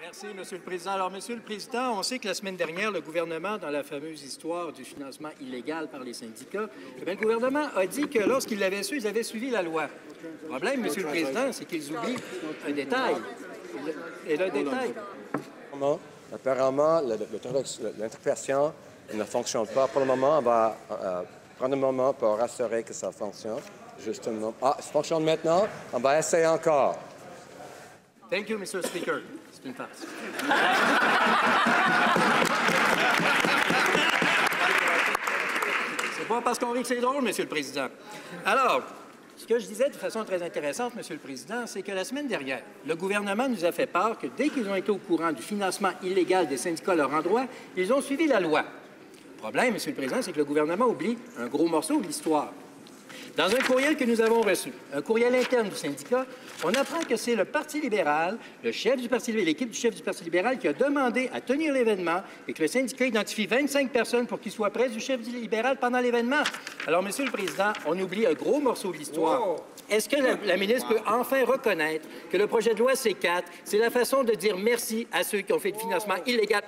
Merci, Monsieur le Président. Alors, Monsieur le Président, on sait que la semaine dernière, le gouvernement, dans la fameuse histoire du financement illégal par les syndicats, le gouvernement a dit que lorsqu'ils l'avaient su, ils avaient suivi la loi. Le problème, Monsieur le Président, c'est qu'ils oublient un détail. Et le détail... Apparemment, l'interprétation ne fonctionne pas. Pour le moment, on va prendre un moment pour rassurer que ça fonctionne. Justement. Ah, ça fonctionne maintenant. On va essayer encore. Thank you, Mr. Speaker. C'est une farce. C'est pas parce qu'on rit que c'est drôle, Monsieur le Président. Alors, ce que je disais de façon très intéressante, Monsieur le Président, c'est que la semaine dernière, le gouvernement nous a fait part que dès qu'ils ont été au courant du financement illégal des syndicats à leur endroit, ils ont suivi la loi. Le problème, Monsieur le Président, c'est que le gouvernement oublie un gros morceau de l'histoire. Dans un courriel que nous avons reçu, un courriel interne du syndicat, on apprend que c'est le Parti libéral, le chef du Parti libéral, l'équipe du chef du Parti libéral qui a demandé à tenir l'événement et que le syndicat identifie 25 personnes pour qu'ils soient près du chef libéral pendant l'événement. Alors, Monsieur le Président, on oublie un gros morceau de l'histoire. Wow. Est-ce que la ministre peut enfin reconnaître que le projet de loi C4, c'est la façon de dire merci à ceux qui ont fait du financement illégal?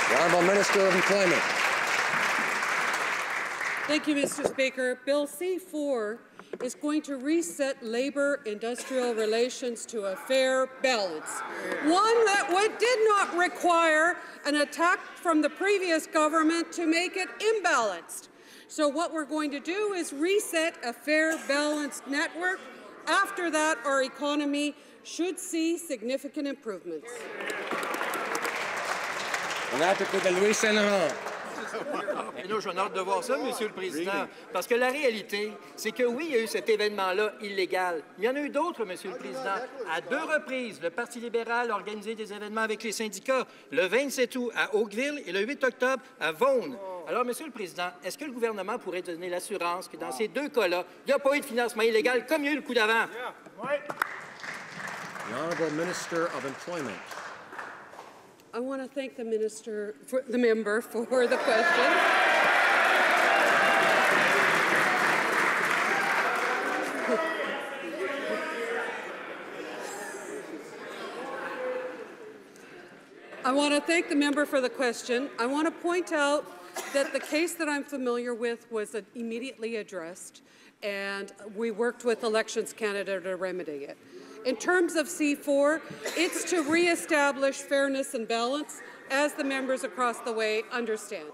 Honourable Minister of Employment. Thank you, Mr. Speaker. Bill C-4 is going to reset labour-industrial relations to a fair balance, one that did not require an attack from the previous government to make it imbalanced. So what we're going to do is reset a fair, balanced network. After that, our economy should see significant improvements. On a de Louis Saint-Laurent. Nous, j'ai hâte de voir ça, Monsieur le Président, parce que la réalité, c'est que oui, il y a eu cet événement-là illégal. Il y en a eu d'autres, Monsieur le Président. À 2 reprises, le Parti libéral a organisé des événements avec les syndicats, le 27 août à Oakville et le 8 octobre à Vaughan. Alors, Monsieur le Président, est-ce que le gouvernement pourrait donner l'assurance que dans ces 2 cas-là, il n'y a pas eu de financement illégal comme il y a eu le coup d'avant? The Honourable Minister of Employment. I want to thank the member for the question. I want to thank the member for the question. I want to point out that the case that I'm familiar with was immediately addressed, and we worked with Elections Canada to remedy it. In terms of C4, it's to reestablish fairness and balance, as the members across the way understand.